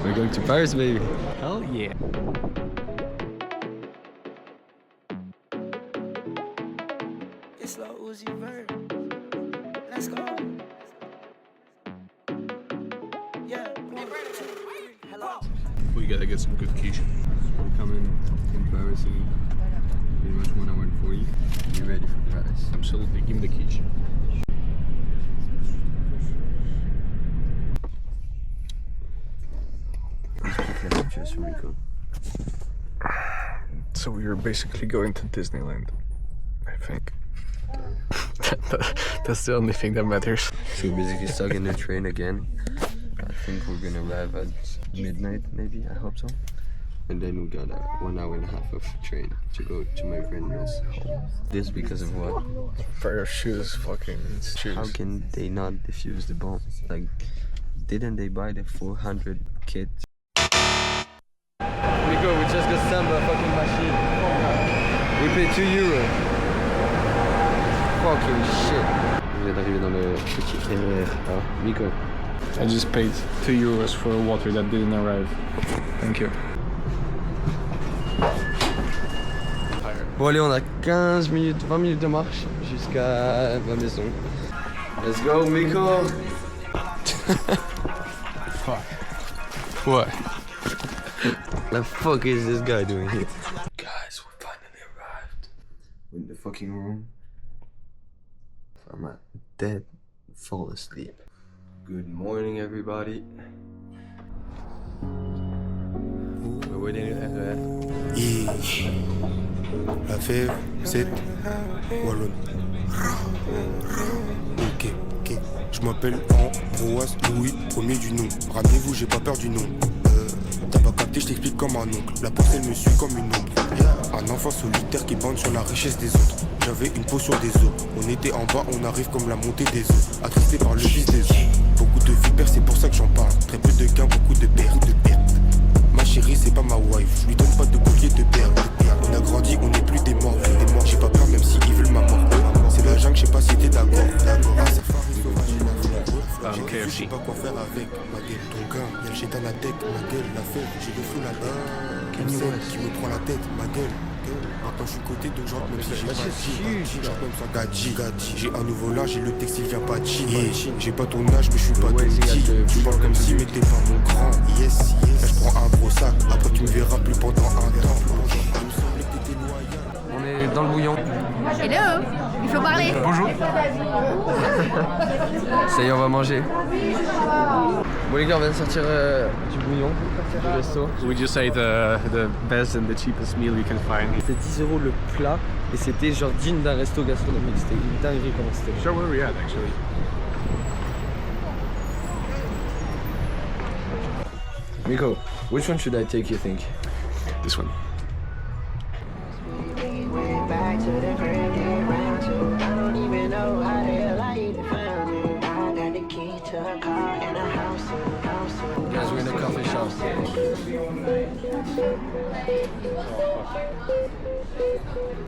We're going to Paris, baby. Hell yeah. It's Lil Uzi Vert. Let's go. Yeah. Hello. We gotta get some good quiche. We're coming in Paris in pretty much 1 hour and 40. You ready for Paris? Absolutely, give me the quiche. Just Rico. So we are basically going to Disneyland, I think. That's the only thing that matters. So we're basically stuck in the train again. I think we're gonna arrive at midnight, maybe. I hope so. And then we got 1 hour and a half of train to go to my friend's home. This because of what? Pair of shoes, fucking shoes. How can they not defuse the bomb? Like, didn't they buy the 400 kit? Rico, we just got sent by a fucking machine. We paid €2. Fucking shit. On vient d'arriver dans le petit RER. Ah, Rico. I just paid €2 for water that didn't arrive. Thank you. Bon allez, on a 15 minutes, 20 minutes de marche jusqu'à ma maison. Let's go, Miko. Fuck. What? The fuck is this guy doing here? Guys, we finally arrived in the fucking room. I'm at dead, fall asleep. Good morning, everybody. We're waiting at the La fève, 7, Wallon. Ok, ok. Je m'appelle Ambroise Louis, premier du nom. Ramenez-vous, j'ai pas peur du nom. T'as pas capté, je t'explique comme un oncle. La porte elle me suit comme une ombre. Un enfant solitaire qui bande sur la richesse des autres. J'avais une peau sur des os. On était en bas, on arrive comme la montée des eaux. Attristé par le vice des eaux. Beaucoup de vipères, c'est pour ça que j'en parle. Très peu de gains, beaucoup de pertes. Ma chérie, c'est pas ma wife. Je lui donne pas de collier de perles. On a grandi, on n'est plus des morts. J'ai pas peur, même s'ils veulent ma mort. C'est la jungle, je sais pas si t'es d'accord. Un safari sauvage et la foule. J'ai vu, je sais pas quoi faire avec ma gueule. Ton gain, y'a le chétan à tête, ma gueule, la fève. J'ai le flou la tête. Qui me prend la tête, ma gueule. Maintenant je suis côté de genre, même si j'ai pas de genre même sans gadji. J'ai un nouveau large et le textile vient pas de Chine. J'ai pas ton âge, mais je suis pas ton petit. Tu parles comme si, mais t'es pas mon grand. Yes, yes. Là je prends un gros sac, après tu me verras plus pendant un temps. On est dans le bouillon. Hello, il faut parler. Bonjour. Ça y est, on va manger. Bon les gars, on vient de sortir du bouillon, du resto. We just ate the best and the cheapest meal you can find. C'était 10 € le plat et c'était genre digne d'un resto gastronomique. C'était une dinguerie comment c'était. Sure where we at actually. Miko, which one should I take, you think? This one. Back to the crib, get round to. I don't even know how the hell I even found you. I got the key to a car and a house too. Guys, we're in a coffee shop.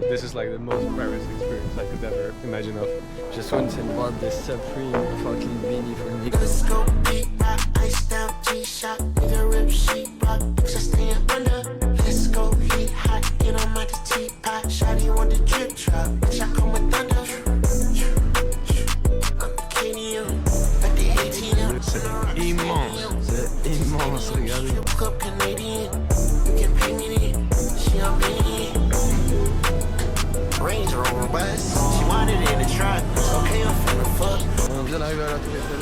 This is like the most Paris experience I could ever imagine of. Just went and bought this Supreme fucking beanie for Miko. Let's go beat rock, ice down, G-shot, nigga rip sheet rock, just staying under. Let's go heat hot, get on my teapot, shawty want the drip drop, bitch I come with thunder. I'm KDM, at the ATM. C'est immense. C'est immense, regardez. Woke up Canadian, you can pay me then, she on me. Range Rover bus, she wanted it in the truck, okay I'm finna fuck. On vient d'arriver à la Tour Eiffel.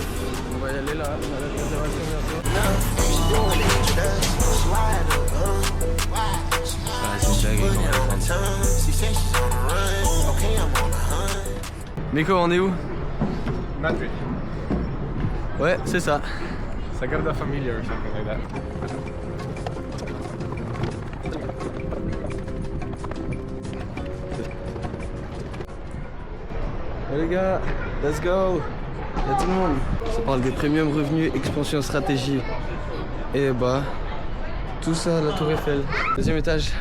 On va y aller là, on a la réservation bientôt. No, she doing it to us, she wired up, Ah, c'est une dinguerie quand même. she said she's on the run, okay I'm on the hunt. Miko, on est où? Madrid. Ouais, c'est ça. Sagrada Familia or something like that. Oh les gars, let's go. Y'a tout le monde. Ça parle des premium revenus, expansion stratégie. Et bah, tout ça à la Tour Eiffel. Deuxième étage.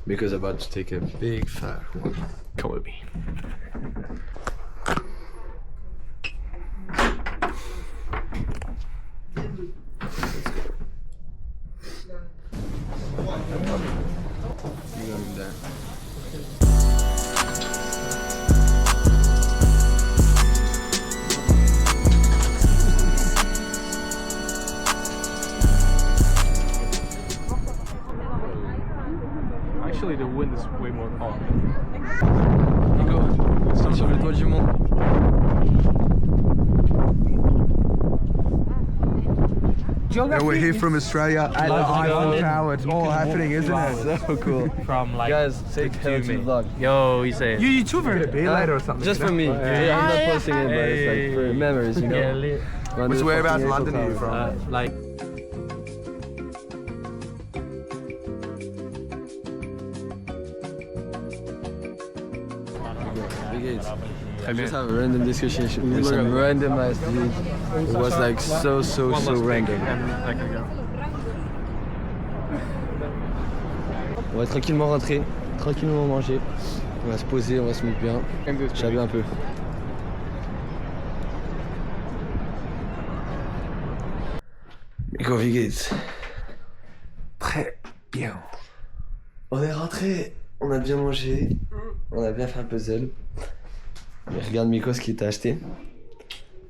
Miko's about to take a big fat one. Come with me. Nico, sur le toit du monde. And we're here from Australia at the Eiffel Tower. It's all happening, isn't it? So cool. From like Guys, say hello to the vlog. yo, he said. You YouTuber? Be later or something. Just for me. Yeah, I'm not posting it, but it's like for memories, you know. Which whereabouts in London are you from? Like I just have a random discussion with some random ass dude. It was like so random. On va tranquillement rentrer, tranquillement manger. On va se poser, on va se mettre bien. J'avais un peu. Nico, wie geht's? Très bien. On est rentré, on a bien mangé, on a bien fait un puzzle. Et regarde Miko ce qu'il t'a acheté.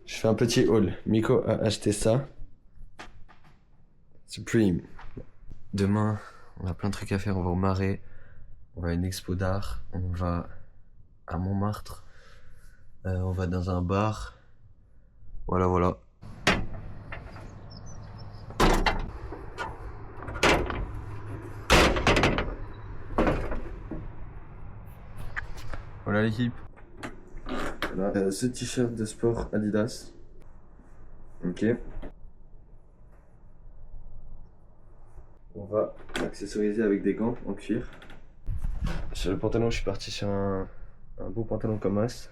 Je fais un petit haul. Miko a acheté ça. Supreme. Demain, on a plein de trucs à faire. On va au Marais, on va à une expo d'art, on va à Montmartre, on va dans un bar. Voilà, voilà. Voilà l'équipe. Voilà, ce t-shirt de sport Adidas. Ok. On va accessoriser avec des gants en cuir. Sur le pantalon, je suis parti sur un beau pantalon comme as.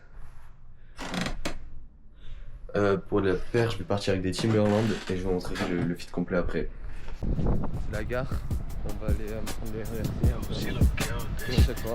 Pour la paire, je vais partir avec des Timberland et je vais montrer le fit complet après. C'est la gare. On va aller prendre les RERC un peu. Comme chaque fois.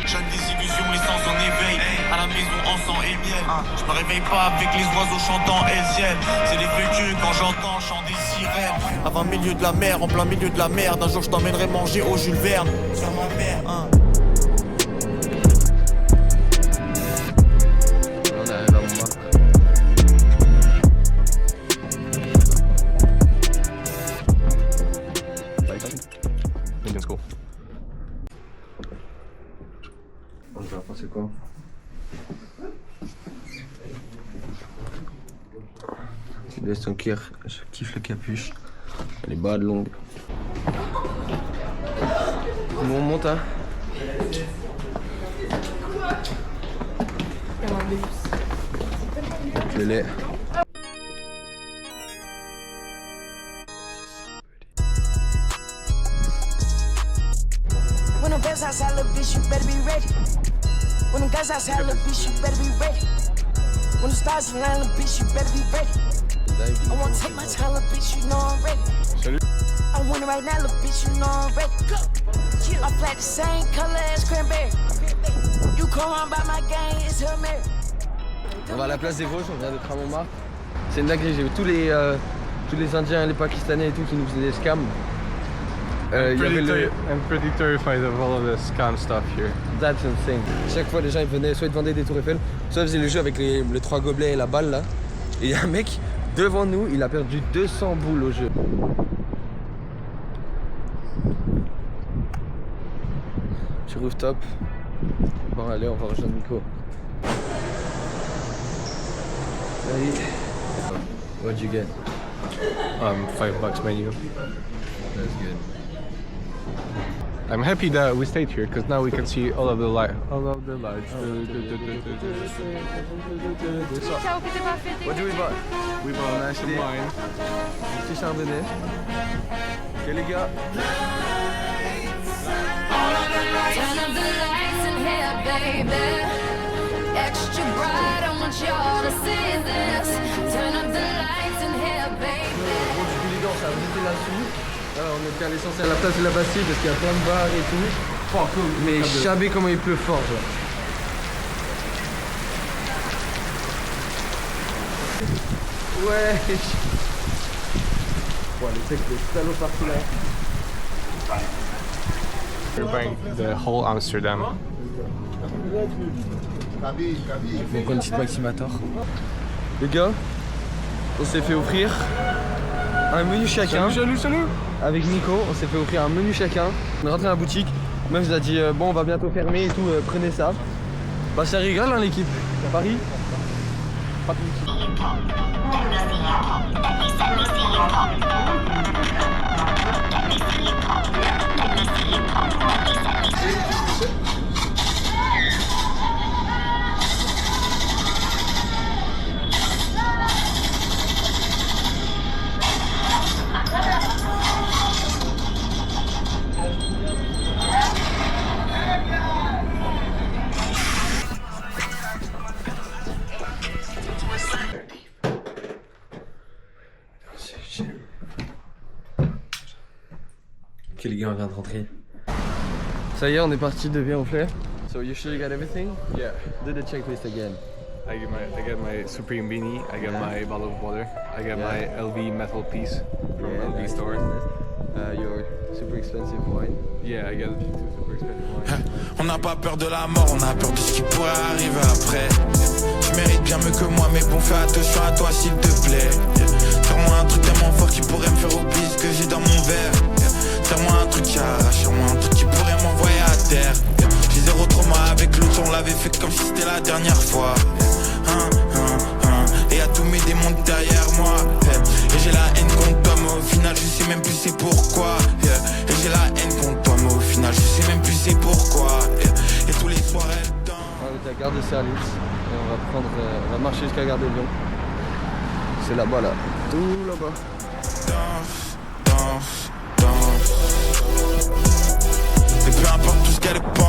Jeune des illusions, les sens en éveil. À la maison, encens et miel. Je me réveille pas avec les oiseaux chantant Elsiel. C'est les véhicules quand j'entends chant des sirènes. À 20 milieu de la mer, en plein milieu de la merde. Un jour je t'emmènerai manger au Jules Verne. Sur ma mère, On arrive à Montmartre. Indian school. On va penser quoi? Tu laisses ton cuir, je kiffe le capuche. Les bades longues. Bon, on monte hein. Le lait. When them guys outside, little bitch, you better be ready. When them guys outside, little bitch, you better be ready. When the stars align, little bitch, you better be ready. I wanna take my time, little bitch, you know I'm ready. I want it right now, little bitch, you know I'm ready. I play the same color as cranberry. You come on by my gang, it's her Mary. On va à la place des Vosges, on vient d'être à Montmartre. C'est une dinguerie, j'ai vu tous les Indiens et les Pakistanais et tout qui nous faisaient des scams. I'm pretty terrified of all of the scam stuff here. That's insane. Chaque fois, les gens ils venaient, soit ils te vendaient des tours Eiffel, soit ils faisaient le jeu avec les 3 gobelets et la balle là. Et il y a un mec devant nous, il a perdu 200 boules au jeu. Petit rooftop. Bon, allez, on va rejoindre Nico. Salut. What'd you get? $5 menu. That's good. I'm happy that we stayed here because now we can see all of the lights. What do we buy? On a acheté un petit chardonnay. Ok les gars. Turn up the lights in here, baby. Extra bright, I want y'all to see this. Turn up the lights in here, baby. Bon, du coup les gars, on s'est arrêté là-dessus. Alors, on était à l'essentiel à la place de la Bastille parce qu'il y a plein de bars et tout. Mais chabé comment il pleut fort genre. Ouais. Bon, les salauds partout là. We're buying the whole Amsterdam. Donc on petite Maximator. Les gars, on s'est fait offrir un menu chacun. Salut. Avec Nico, on s'est fait offrir un menu chacun. On est rentré dans la boutique. Meuf nous a dit bon on va bientôt fermer et tout, prenez ça. Bah ça rigole hein l'équipe. Paris. Ok les gars, on vient de rentrer. Ça y est, on est parti de bien au flair. So you sure you got everything? Yeah. Do the checklist again. I get my Supreme beanie, I get my bottle of water, I get my LV metal piece from LV store. Your super expensive wine. Yeah, I get super expensive wine. On n'a pas peur de la mort, on a peur de ce qui pourrait arriver après. Tu mérites bien mieux que moi, mais bon, fais attention à toi s'il te plaît. Serre-moi un truc tellement fort qui pourrait me faire oublier ce que j'ai dans mon verre. Serre-moi un truc qui arrache, serre-moi un truc qui pourrait m'envoyer à terre. J'ai zéro trauma avec l'autre, on l'avait fait comme si c'était la dernière fois. Et y'a tous mes démons derrière moi. Et j'ai la haine contre toi, mais au final je sais même plus c'est pourquoi. Et j'ai la haine contre toi, mais au final je sais même plus c'est pourquoi. Et tous les soirs elle danse. On est à Gare de Service et on va marcher jusqu'à Gare de Lyon. C'est là-bas là. Tout là-bas. Danse. Et peu importe tout ce qu'elle pense.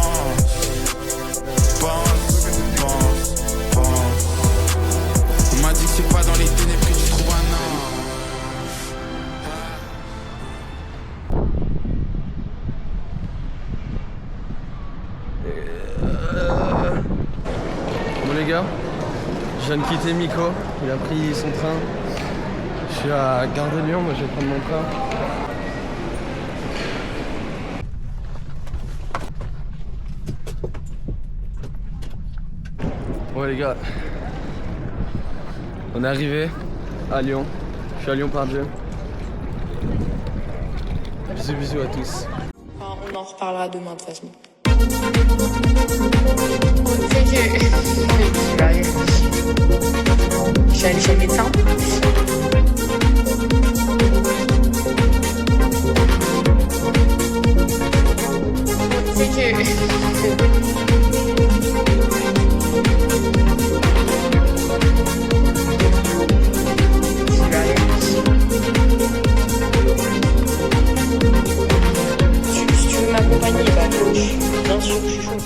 On m'a dit que c'est pas dans les ténèbres que tu trouves un ange. Bon les gars, je viens de quitter Miko, il a pris son train. Je suis à Gare de Lyon, moi je vais prendre mon train. Bon les gars, on est arrivé à Lyon. Je suis à Lyon par Dieu. Bisous à tous. On en reparlera demain de toute façon. Je suis allée chez le médecin. Si tu veux m'accompagner, bah coach, bien sûr, je suis chaud.